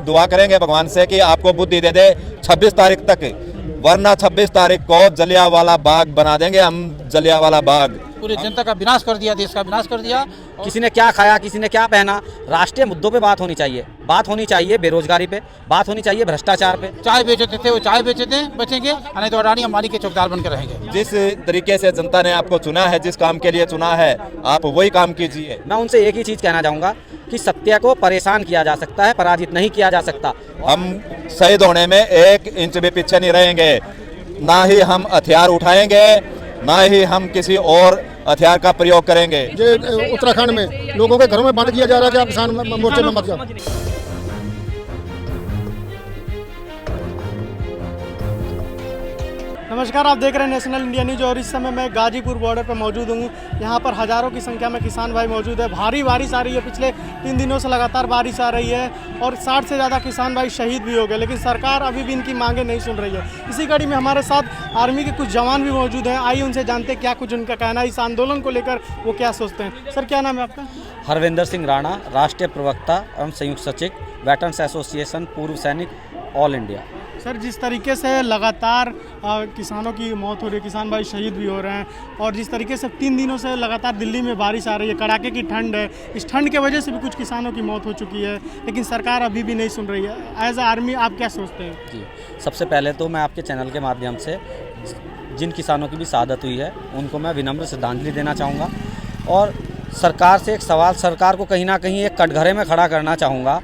दुआ करेंगे भगवान से कि आपको बुद्धि दे दे 26 तारीख तक, वरना 26 तारीख को जलियांवाला बाग बना देंगे हम। जलियांवाला बाग पूरी जनता का विनाश कर दिया, देश का विनाश कर दिया। किसी ने क्या खाया, किसी ने क्या पहना, राष्ट्रीय मुद्दों पे बात होनी चाहिए। बात होनी चाहिए बेरोजगारी पे, बात होनी चाहिए भ्रष्टाचार पे। चाय बेचते थे वो चाय बेचते बचेंगे, नहीं तो अडानी अंबानी के चौकीदार बनकर रहेंगे। जिस तरीके से जनता ने आपको चुना है, जिस काम के लिए चुना है, आप वही काम कीजिए। मैं उनसे एक ही चीज़ कहना चाहूँगा कि सत्य को परेशान किया जा सकता है, पराजित नहीं किया जा सकता। हम शहीद होने में 1 इंच भी पीछे नहीं रहेंगे, ना ही हम हथियार उठाएंगे, ना ही हम किसी और हथियार का प्रयोग करेंगे। उत्तराखंड में लोगों के घरों में बंद किया जा रहा है कि आप किसान मोर्चे में मत जाओ। नमस्कार, आप देख रहे हैं नेशनल इंडिया न्यूज और इस समय मैं गाजीपुर बॉर्डर पर मौजूद हूँ। यहाँ पर हज़ारों की संख्या में किसान भाई मौजूद है। भारी बारिश आ रही है, पिछले 3 दिनों से लगातार बारिश आ रही है और 60 से ज़्यादा किसान भाई शहीद भी हो गए, लेकिन सरकार अभी भी इनकी मांगें नहीं सुन रही है। इसी कड़ी में हमारे साथ आर्मी के कुछ जवान भी मौजूद हैं। आइए उनसे जानते क्या कुछ उनका कहना है, इस आंदोलन को लेकर वो क्या सोचते हैं। सर, क्या नाम है आपका? हरविंदर सिंह राणा, राष्ट्रीय प्रवक्ता एवं संयुक्त सचिव, वेटरन्स एसोसिएशन, पूर्व सैनिक, ऑल इंडिया। सर, जिस तरीके से लगातार किसानों की मौत हो रही है, किसान भाई शहीद भी हो रहे हैं, और जिस तरीके से 3 दिनों से लगातार दिल्ली में बारिश आ रही है, कड़ाके की ठंड है, इस ठंड की वजह से भी कुछ किसानों की मौत हो चुकी है, लेकिन सरकार अभी भी नहीं सुन रही है। एज ए आर्मी आप क्या सोचते हैं? जी, सबसे पहले तो मैं आपके चैनल के माध्यम से जिन किसानों की भी शहादत हुई है उनको मैं विनम्र श्रद्धांजलि देना चाहूँगा और सरकार से एक सवाल, सरकार को कहीं ना कहीं एक कटघरे में खड़ा करना चाहूँगा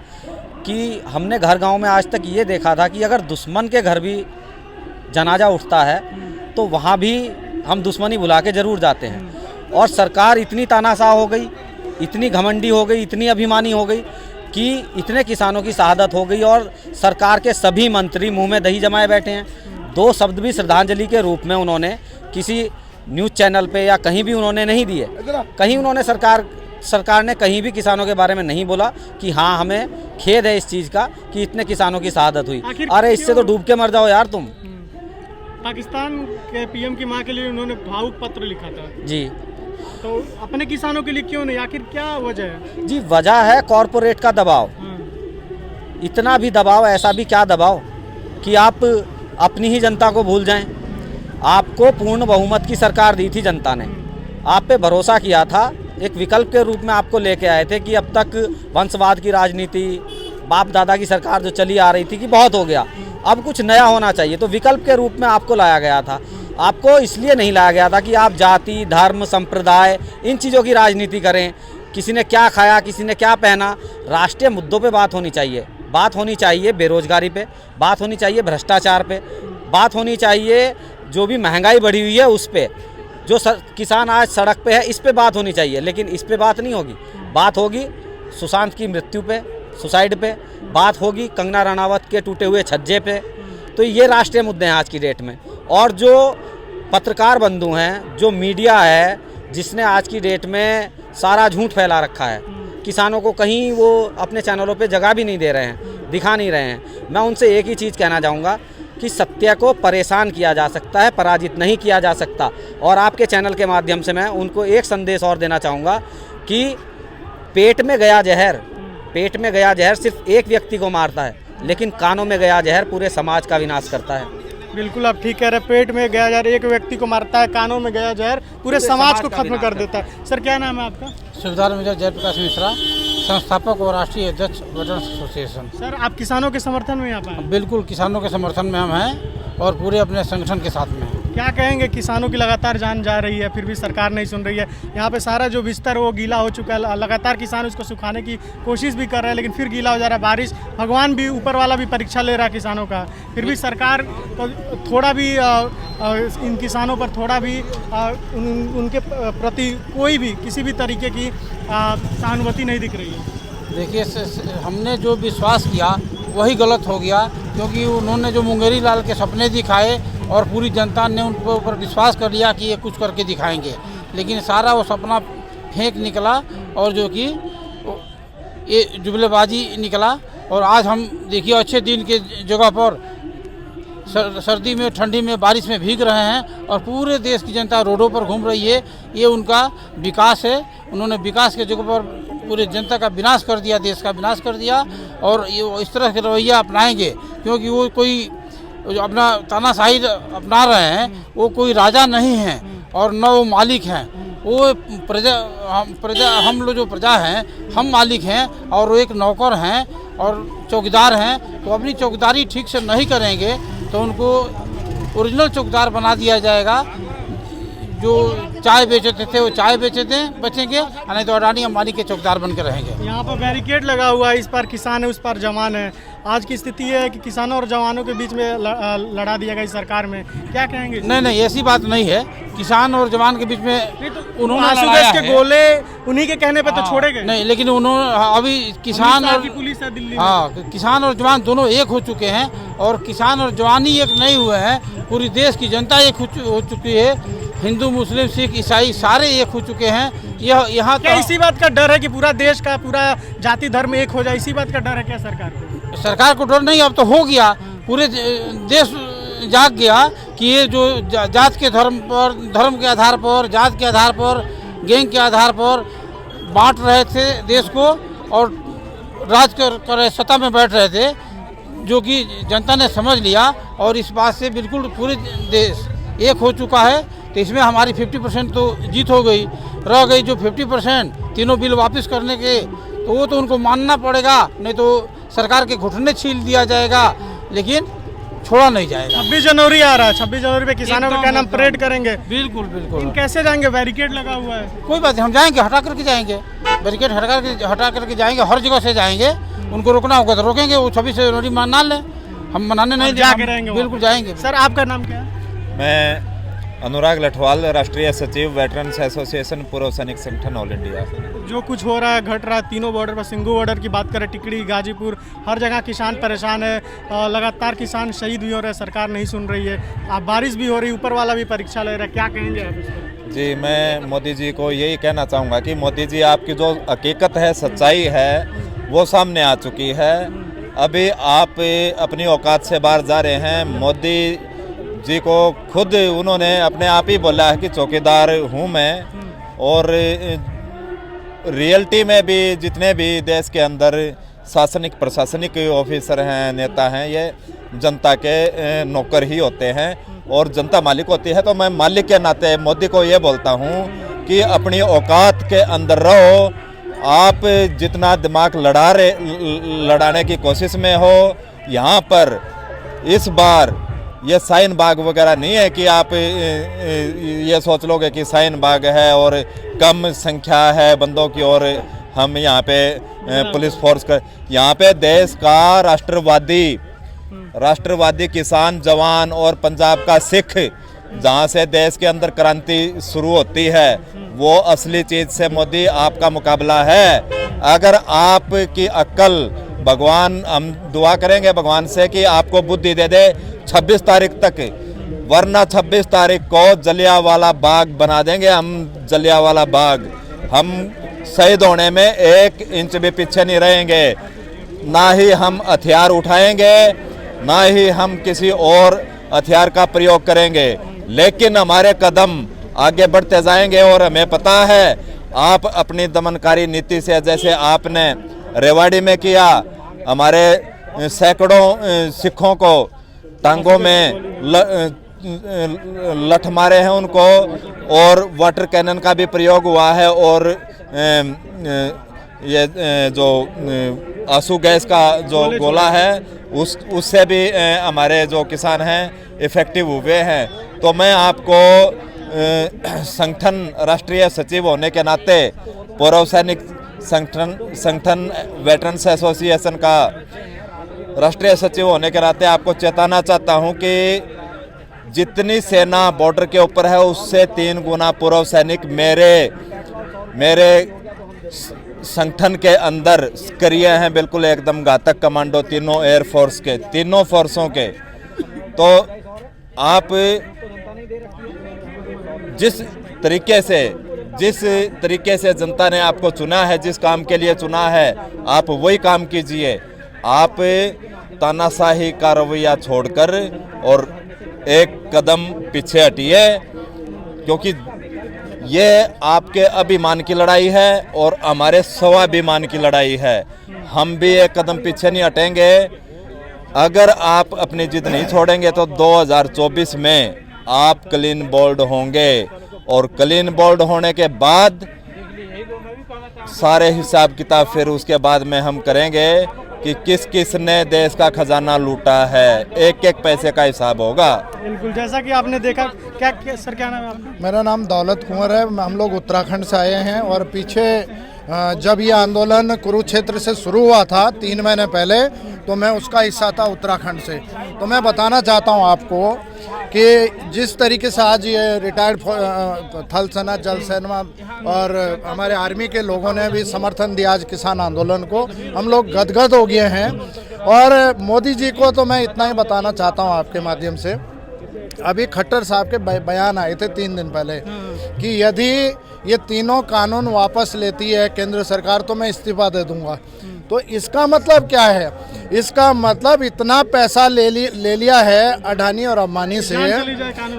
कि हमने घर गांव में आज तक ये देखा था कि अगर दुश्मन के घर भी जनाजा उठता है तो वहाँ भी हम दुश्मनी बुला के ज़रूर जाते हैं। और सरकार इतनी तानाशाह हो गई, इतनी घमंडी हो गई, इतनी अभिमानी हो गई कि इतने किसानों की शहादत हो गई और सरकार के सभी मंत्री मुंह में दही जमाए बैठे हैं। 2 शब्द भी श्रद्धांजलि के रूप में उन्होंने किसी न्यूज़ चैनल पे या कहीं भी उन्होंने नहीं दिए। कहीं उन्होंने सरकार ने कहीं भी किसानों के बारे में नहीं बोला कि हाँ हमें खेद है इस चीज़ का कि इतने किसानों की शहादत हुई। अरे इससे तो डूब के मर जाओ यार तुम। पाकिस्तान के पीएम की मां के लिए उन्होंने भावुक पत्र लिखा था जी, तो अपने किसानों के लिए क्यों नहीं? आखिर क्या वजह है? जी, वजह है कॉरपोरेट का दबाव। इतना भी दबाव, ऐसा भी क्या दबाव कि आप अपनी ही जनता को भूल जाएं। आपको पूर्ण बहुमत की सरकार दी थी जनता ने, आप पे भरोसा किया था, एक विकल्प के रूप में आपको लेके आए थे कि अब तक वंशवाद की राजनीति, बाप दादा की सरकार जो चली आ रही थी कि बहुत हो गया, अब कुछ नया होना चाहिए, तो विकल्प के रूप में आपको लाया गया था। आपको इसलिए नहीं लाया गया था कि आप जाति, धर्म, संप्रदाय, इन चीज़ों की राजनीति करें। किसी ने क्या खाया, किसी ने क्या पहना, राष्ट्रीय मुद्दों पे बात होनी चाहिए। बात होनी चाहिए बेरोजगारी पे, बात होनी चाहिए भ्रष्टाचार पे, बात होनी चाहिए जो भी महंगाई बढ़ी हुई है उस पर, जो किसान आज सड़क पे है इस पे बात होनी चाहिए। लेकिन इस पे बात नहीं होगी। बात होगी सुशांत की मृत्यु पे, सुसाइड पे, बात होगी कंगना रनावत के टूटे हुए छज्जे पे। तो ये राष्ट्रीय मुद्दे हैं आज की डेट में। और जो पत्रकार बंधु हैं, जो मीडिया है जिसने आज की डेट में सारा झूठ फैला रखा है, किसानों को कहीं वो अपने चैनलों पे जगह भी नहीं दे रहे हैं, दिखा नहीं रहे हैं। मैं उनसे एक ही चीज़ कहना चाहूँगा कि सत्य को परेशान किया जा सकता है, पराजित नहीं किया जा सकता। और आपके चैनल के माध्यम से मैं उनको एक संदेश और देना चाहूँगा कि पेट में गया जहर सिर्फ एक व्यक्ति को मारता है, लेकिन कानों में गया जहर पूरे समाज का विनाश करता है। बिल्कुल, आप ठीक कह रहे हैं। पेट में गया जहर एक व्यक्ति को मारता है, कानों में गया जहर पूरे समाज को खत्म कर देता है। सर, क्या नाम है आपका? सूबेदार मेजर जयप्रकाश मिश्रा, संस्थापक और राष्ट्रीय अध्यक्ष वेटरन्स एसोसिएशन। सर, आप किसानों के समर्थन में यहाँ पर? बिल्कुल, किसानों के समर्थन में हम हैं और पूरे अपने संगठन के साथ में हैं। क्या कहेंगे? किसानों की लगातार जान जा रही है, फिर भी सरकार नहीं सुन रही है। यहाँ पे सारा जो बिस्तर वो गीला हो चुका है, लगातार किसान उसको सुखाने की कोशिश भी कर रहे हैं, लेकिन फिर गीला हो जा रहा है। बारिश, भगवान भी, ऊपर वाला भी परीक्षा ले रहा है किसानों का, फिर भी सरकार तो थोड़ा भी इन किसानों पर थोड़ा भी उनके प्रति कोई भी किसी भी तरीके की सहानुभूति नहीं दिख रही है। देखिए, हमने जो विश्वास किया वही गलत हो गया, क्योंकि उन्होंने जो मुंगेरी लाल के सपने दिखाए और पूरी जनता ने उनके ऊपर विश्वास कर लिया कि ये कुछ करके दिखाएंगे, लेकिन सारा वो सपना फेंक निकला और जो कि ये जुमलेबाजी निकला। और आज हम देखिए अच्छे दिन के जगह पर सर्दी में, ठंडी में, बारिश में भीग रहे हैं और पूरे देश की जनता रोडों पर घूम रही है। ये उनका विकास है। उन्होंने विकास के जगह पर पूरे जनता का विनाश कर दिया, देश का विनाश कर दिया। और ये वो इस तरह के रवैया अपनाएंगे क्योंकि वो कोई अपना तानाशाही अपना रहे हैं, वो कोई राजा नहीं हैं और न वो मालिक हैं। वो प्रजा हम लोग जो प्रजा हैं, हम मालिक हैं और वो एक नौकर हैं और चौकीदार हैं। तो अपनी चौकीदारी ठीक से नहीं करेंगे तो उनको ओरिजिनल चौकीदार बना दिया जाएगा। जो चाय बेचते थे वो चाय बचेंगे, नहीं तो अडानी अंबानी के चौकीदार बन के रहेंगे। यहाँ पर बैरिकेड लगा हुआ है, इस पर किसान है उस पर जवान है। आज की स्थिति है कि किसानों और जवानों के बीच में लड़ा दिया गया इस सरकार में, क्या कहेंगे? नहीं, ऐसी बात नहीं है। किसान और जवान के बीच में उन्होंने आंसू गैस के गोले उन्हीं के कहने पे तो छोड़े गए नहीं, लेकिन उन्होंने अभी किसान और पुलिस है दिल्ली में। हाँ, किसान और जवान दोनों एक हो चुके हैं और किसान और जवान ही एक नहीं हुए हैं, पूरी देश की जनता एक हो चुकी है। हिंदू, मुस्लिम, सिख, ईसाई सारे एक हो चुके हैं। यहाँ क्या इसी बात का डर है कि पूरा देश का पूरा जाति धर्म एक हो जाए? इसी बात का डर है क्या सरकार को? सरकार को डर नहीं, अब तो हो गया। पूरे देश जाग गया कि ये जो जात के धर्म के आधार पर, जात के आधार पर, गैंग के आधार पर बांट रहे थे देश को और राज कर सत्ता में बैठ रहे थे, जो कि जनता ने समझ लिया और इस बात से बिल्कुल पूरे देश एक हो चुका है। तो इसमें हमारी 50% तो जीत हो गई। रह गई जो 50% तीनों बिल वापस करने के, तो वो तो उनको मानना पड़ेगा, नहीं तो सरकार के घुटने छील दिया जाएगा, लेकिन छोड़ा नहीं जाएगा। 26 जनवरी आ रहा है, 26 जनवरी पे किसानों का क्या नाम परेड करेंगे? बिल्कुल। कैसे जाएंगे? बैरिकेड लगा हुआ है। कोई बात नहीं, हम जाएंगे, हटा करके जाएंगे, बैरिकेड हटा करके जाएंगे, हर जगह से जाएंगे। उनको रोकना होगा तो रोकेंगे, वो 26 जनवरी मना लें, हम मनाने नहीं जाएंगे, बिल्कुल जाएंगे। सर आपका नाम क्या है? मैं अनुराग लठवाल, राष्ट्रीय सचिव वेटरन्स एसोसिएशन पूर्व सैनिक संगठन ऑल इंडिया। जो कुछ हो रहा है, घट रहा है, तीनों बॉर्डर पर, सिंगू बॉर्डर की बात करें, टिकड़ी, गाजीपुर, हर जगह किसान परेशान है। लगातार किसान शहीद भी हो रहे हैं, सरकार नहीं सुन रही है। अब बारिश भी हो रही है, ऊपर वाला भी परीक्षा ले रहा है, क्या कहेंगे आप इस पर? जी, मैं मोदी जी को यही कहना चाहूँगा कि मोदी जी, आपकी जो हकीकत है, सच्चाई है, वो सामने आ चुकी है। अभी आप अपनी औकात से बाहर जा रहे हैं। मोदी जी को खुद उन्होंने अपने आप ही बोला है कि चौकीदार हूँ मैं। और रियलिटी में भी जितने भी देश के अंदर शासनिक प्रशासनिक ऑफिसर हैं, नेता हैं, ये जनता के नौकर ही होते हैं और जनता मालिक होती है। तो मैं मालिक के नाते मोदी को ये बोलता हूँ कि अपनी औकात के अंदर रहो। आप जितना दिमाग लड़ाने की कोशिश में हो, यहाँ पर इस बार ये शाहीन बाग वगैरह नहीं है कि आप ये सोच लोगे कि शाहीन बाग है और कम संख्या है बंदों की और हम यहाँ पे पुलिस फोर्स का, यहाँ पे देश का राष्ट्रवादी किसान जवान और पंजाब का सिख, जहाँ से देश के अंदर क्रांति शुरू होती है, वो असली चीज़ से मोदी आपका मुकाबला है। अगर आपकी अक्ल, भगवान, हम दुआ करेंगे भगवान से कि आपको बुद्धि दे दे 26 तारीख तक, वरना 26 तारीख को जलियांवाला बाग बना देंगे हम। जलियांवाला बाग, हम शहीद होने में 1 इंच भी पीछे नहीं रहेंगे। ना ही हम हथियार उठाएंगे, ना ही हम किसी और हथियार का प्रयोग करेंगे, लेकिन हमारे कदम आगे बढ़ते जाएंगे। और हमें पता है, आप अपनी दमनकारी नीति से, जैसे आपने रेवाड़ी में किया, हमारे सैकड़ों सिखों को टांगों में लठ मारे हैं उनको, और वाटर कैनन का भी प्रयोग हुआ है, और ये जो आंसू गैस का जो गोला है उससे भी हमारे जो किसान हैं इफेक्टिव हुए हैं। तो मैं आपको संगठन राष्ट्रीय सचिव होने के नाते, पूर्व सैनिक संगठन वेटरन्स एसोसिएशन का राष्ट्रीय सचिव होने के नाते आपको चेताना चाहता हूं कि जितनी सेना बॉर्डर के ऊपर है उससे 3 गुना पूर्व सैनिक मेरे संगठन के अंदर सक्रिय हैं, बिल्कुल एकदम घातक कमांडो, तीनों एयरफोर्स के, तीनों फोर्सों के। तो आप जिस तरीके से जनता ने आपको चुना है, जिस काम के लिए चुना है, आप वही काम कीजिए। आप तानाशाही का रवैया छोड़कर और एक कदम पीछे हटिए, क्योंकि ये आपके अभिमान की लड़ाई है और हमारे स्वाभिमान की लड़ाई है। हम भी एक कदम पीछे नहीं हटेंगे। अगर आप अपनी जिद नहीं छोड़ेंगे तो 2024 में आप क्लीन बोल्ड होंगे और क्लीन बोल्ड होने के बाद सारे हिसाब किताब फिर उसके बाद में हम करेंगे कि किस किस ने देश का खजाना लूटा है। एक एक पैसे का हिसाब होगा। बिल्कुल, जैसा कि आपने देखा। सर क्या नाम है आपका? मेरा नाम दौलत कुंवर है। हम लोग उत्तराखंड से आए हैं और पीछे जब ये आंदोलन कुरुक्षेत्र से शुरू हुआ था 3 महीने पहले, तो मैं उसका हिस्सा था उत्तराखंड से। तो मैं बताना चाहता हूँ आपको कि जिस तरीके से आज ये रिटायर्ड थल सेना, जल सेना और हमारे आर्मी के लोगों ने भी समर्थन दिया आज किसान आंदोलन को, हम लोग गदगद हो गए हैं। और मोदी जी को तो मैं इतना ही बताना चाहता हूँ आपके माध्यम से, अभी खट्टर साहब के बयान आए थे 3 दिन पहले कि यदि ये तीनों कानून वापस लेती है केंद्र सरकार तो मैं इस्तीफा दे दूंगा। तो इसका मतलब क्या है? इसका मतलब इतना पैसा ले लिया है अडानी और अंबानी से,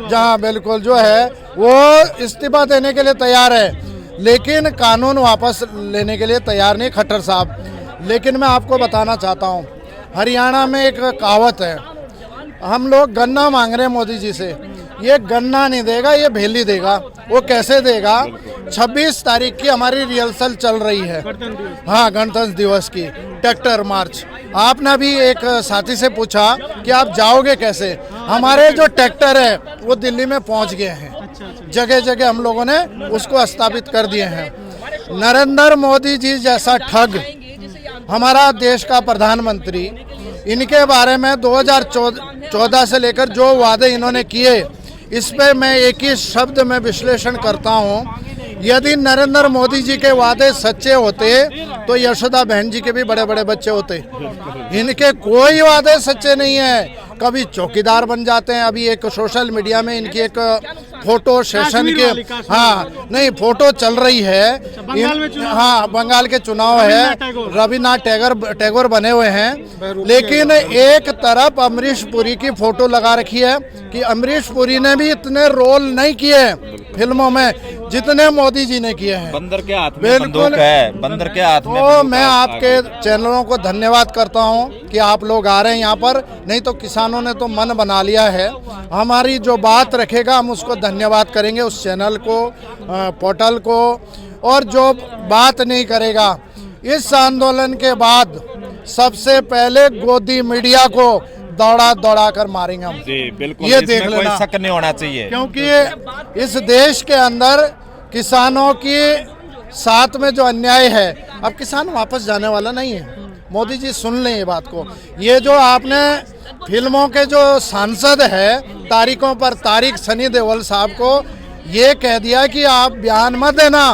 जहाँ बिल्कुल जो है वो इस्तीफा देने के लिए तैयार है, लेकिन कानून वापस लेने के लिए तैयार नहीं खट्टर साहब। लेकिन मैं आपको बताना चाहता हूँ, हरियाणा में एक कहावत है, हम लोग गन्ना मांग रहे हैं मोदी जी से, ये गन्ना नहीं देगा, ये भेली देगा। वो कैसे देगा? 26 तारीख की हमारी रिहर्सल चल रही है, हाँ, गणतंत्र दिवस की ट्रैक्टर मार्च। आपने भी एक साथी से पूछा कि आप जाओगे कैसे? हमारे जो ट्रैक्टर है वो दिल्ली में पहुंच गए हैं, जगह जगह हम लोगों ने उसको स्थापित कर दिए हैं। नरेंद्र मोदी जी जैसा ठग हमारा देश का प्रधानमंत्री, इनके बारे में 2014 से लेकर जो वादे इन्होंने किए, इस पे मैं एक ही शब्द में विश्लेषण करता हूँ, यदि नरेंद्र मोदी जी के वादे सच्चे होते तो यशोदा बहन जी के भी बड़े बड़े बच्चे होते। इनके कोई वादे सच्चे नहीं है, कभी चौकीदार बन जाते हैं। अभी एक सोशल मीडिया में इनकी एक फोटो सेशन के, हाँ नहीं, फोटो चल रही है, हाँ, बंगाल के चुनाव है, रविन्द्रनाथ टैगोर बने हुए हैं। लेकिन एक तरफ अमरीश पुरी की फोटो लगा रखी है कि अमरीश पुरी ने भी इतने रोल नहीं किए फिल्मों में जितने मोदी जी ने किए हैं। बंदर के हाथ में बंदूक है, बंदर के हाथ में। तो मैं आपके चैनलों को धन्यवाद करता हूं कि आप लोग आ रहे हैं यहाँ पर, नहीं तो किसानों ने तो मन बना लिया है। हमारी जो बात रखेगा हम उसको धन्यवाद करेंगे, उस चैनल को, पोर्टल को। और जो बात नहीं करेगा, इस आंदोलन के बाद सबसे पहले गोदी मीडिया को दौड़ा कर मारेंगे हम। जी बिल्कुल, ये देख लेना, कोई शक नहीं होना चाहिए, क्योंकि इस देश के अंदर किसानों की साथ में जो अन्याय है, अब किसान वापस जाने वाला नहीं है। मोदी जी सुन लें ये बात को। ये जो आपने फिल्मों के जो सांसद है, तारीखों पर तारीख सनी देओल साहब को ये कह दिया कि आप बयान मत देना।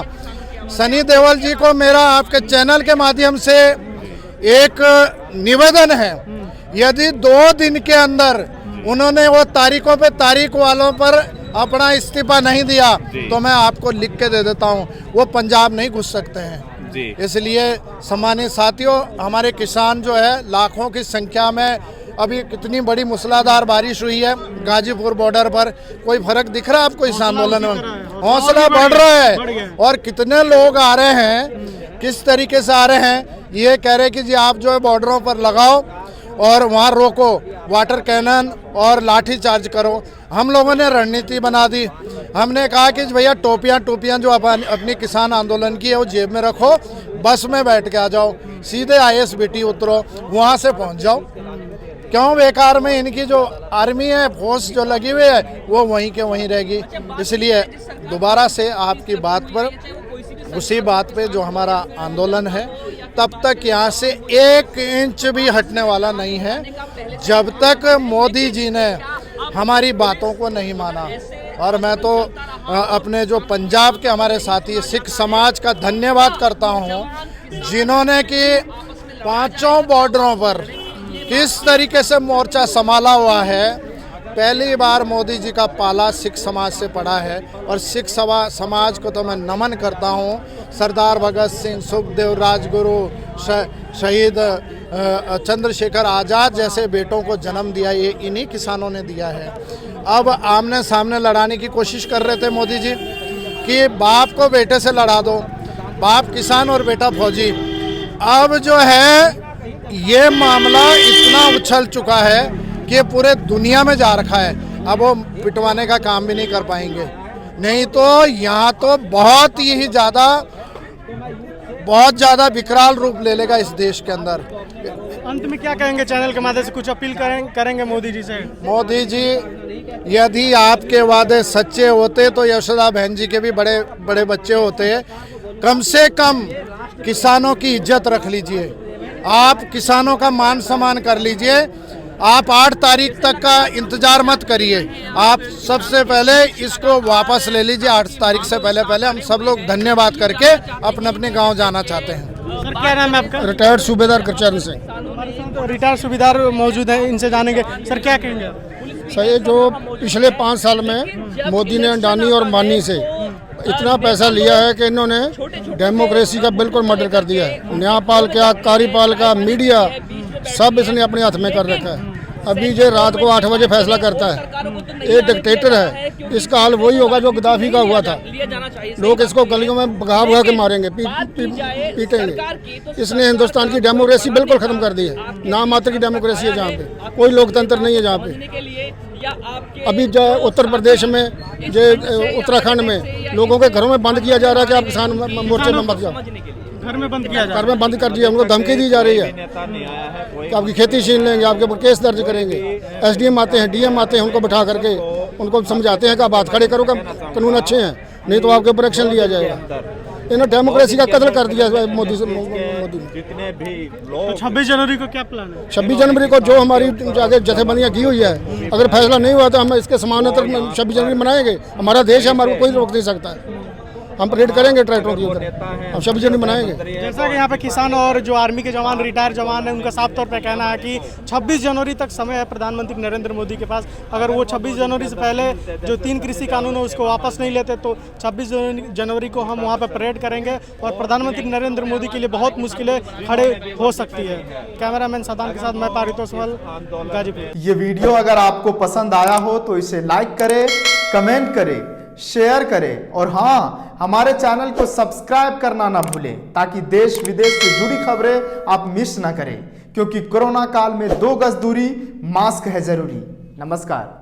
सनी देओल जी को मेरा आपके चैनल के माध्यम से एक निवेदन है, यदि 2 दिन के अंदर उन्होंने वो तारीखों पे तारीख वालों पर अपना इस्तीफा नहीं दिया तो मैं आपको लिख के दे देता हूँ, वो पंजाब नहीं घुस सकते हैं जी। इसलिए सम्मानित साथियों, हमारे किसान जो है लाखों की संख्या में, अभी कितनी बड़ी मूसलाधार बारिश हुई है गाजीपुर बॉर्डर पर, कोई फर्क दिख रहा है आपको इस आंदोलन में? हौसला बढ़ रहा है। और कितने लोग आ रहे हैं, किस तरीके से आ रहे हैं, ये कह रहे कि जी आप जो है बॉर्डरों पर लगाओ और वहाँ रोको, वाटर कैनन और लाठी चार्ज करो। हम लोगों ने रणनीति बना दी, हमने कहा कि भैया टोपियाँ जो अपनी किसान आंदोलन की है वो जेब में रखो, बस में बैठ के आ जाओ, सीधे ISBT उतरो, वहाँ से पहुँच जाओ। क्यों बेकार में इनकी जो आर्मी है, फोर्स जो लगी हुई है, वो वहीं के वहीं रहेगी। इसलिए दोबारा से आपकी बात पर, उसी बात पे जो हमारा आंदोलन है, तब तक यहाँ से 1 इंच भी हटने वाला नहीं है जब तक मोदी जी ने हमारी बातों को नहीं माना। और मैं तो अपने जो पंजाब के हमारे साथी सिख समाज का धन्यवाद करता हूँ, जिन्होंने कि 5 बॉर्डरों पर किस तरीके से मोर्चा संभाला हुआ है। पहली बार मोदी जी का पाला सिख समाज से पड़ा है और सिख समाज को तो मैं नमन करता हूँ। सरदार भगत सिंह, सुखदेव, राजगुरु, शहीद चंद्रशेखर आज़ाद जैसे बेटों को जन्म दिया, ये इन्हीं किसानों ने दिया है। अब आमने सामने लड़ाने की कोशिश कर रहे थे मोदी जी, कि बाप को बेटे से लड़ा दो, बाप किसान और बेटा फौजी। अब जो है ये मामला इतना उछल चुका है कि पूरे दुनिया में जा रखा है। अब वो पिटवाने का काम भी नहीं कर पाएंगे, नहीं तो यहाँ तो बहुत ज़्यादा विकराल रूप ले लेगा इस देश के अंदर। अंत में क्या कहेंगे, चैनल के माध्यम से कुछ अपील करेंगे मोदी जी से? मोदी जी, यदि आपके वादे सच्चे होते तो यशोदा बहन जी के भी बड़े बड़े बच्चे होते। कम से कम किसानों की इज्जत रख लीजिए, आप किसानों का मान सम्मान कर लीजिए। आप 8 तारीख तक का इंतजार मत करिए, आप सबसे पहले इसको वापस ले लीजिए। 8 तारीख से पहले हम सब लोग धन्यवाद करके अपने अपने गांव जाना चाहते हैं। सर क्या नाम है आपका? रिटायर्ड सूबेदार करचरण सिंह। हमारे साथ रिटायर्ड सूबेदार मौजूद हैं, इनसे जानेंगे। सर क्या कहेंगे आप? सर ये जो पिछले 5 साल में मोदी ने अडानी और अंबानी से इतना पैसा लिया है कि इन्होंने डेमोक्रेसी का बिल्कुल मर्डर कर दिया है। न्यायपाल का, कार्यपाल का, मीडिया सब इसने अपने हाथ में कर रखा है। अभी जो रात को 8 बजे फैसला करता है, ये डिक्टेटर है। इसका हाल वही होगा जो गद्दाफी का हुआ था। लोग इसको गलियों में भगा भगा के मारेंगे, पीटेंगे। इसने हिंदुस्तान की डेमोक्रेसी बिल्कुल खत्म कर दी है। नाम मात्र की डेमोक्रेसी है, जहाँ पे कोई लोकतंत्र नहीं है। जहाँ पे अभी जो उत्तर प्रदेश में, जो उत्तराखंड में लोगों के घरों में बंद किया जा रहा है कि आप किसान मोर्चे में मत जाओ। घर में बंद किया जा रहा है? घर में बंद कर दिया, उनको धमकी दी जा रही है कि आपकी खेती छीन लेंगे, आपके ऊपर केस दर्ज करेंगे। एसडीएम आते हैं, डीएम आते हैं, उनको बैठा करके उनको समझाते हैं कि आप हाथ खड़े करो, कि कानून अच्छे हैं, नहीं तो आपके ऊपर एक्शन लिया जाएगा। इन्होंने डेमोक्रेसी का कत्ल कर दिया मोदी जितने भी लोग। 26 जनवरी को क्या प्लान है? 26 जनवरी को जो हमारी आगे जथेबंदियाँ की हुई है, अगर फैसला नहीं हुआ तो हम इसके समानांतर 26 जनवरी मनाएंगे। हमारा देश है, हमारे को कोई रोक नहीं सकता है। हम परेड करेंगे ट्रैक्टरों की उधर, हम 26 जनवरी मनाएंगे। जैसा कि यहाँ पे किसान और जो आर्मी के जवान, रिटायर जवान हैं, उनका साफ तौर पे कहना है कि 26 जनवरी तक समय है प्रधानमंत्री नरेंद्र मोदी के पास। अगर वो 26 जनवरी से पहले जो 3 कृषि कानून है उसको वापस नहीं लेते तो 26 जनवरी को हम वहाँ पर परेड करेंगे और प्रधानमंत्री नरेंद्र मोदी के लिए बहुत मुश्किलें खड़े हो सकती है। कैमरामैन सदान के साथ मैं पारितोष मल, गाजीपुर। ये वीडियो अगर आपको पसंद आया हो तो इसे लाइक करें, कमेंट करें, शेयर करें और हाँ, हमारे चैनल को सब्सक्राइब करना ना भूलें ताकि देश विदेश से जुड़ी खबरें आप मिस ना करें, क्योंकि कोरोना काल में 2 गज दूरी, मास्क है जरूरी। नमस्कार।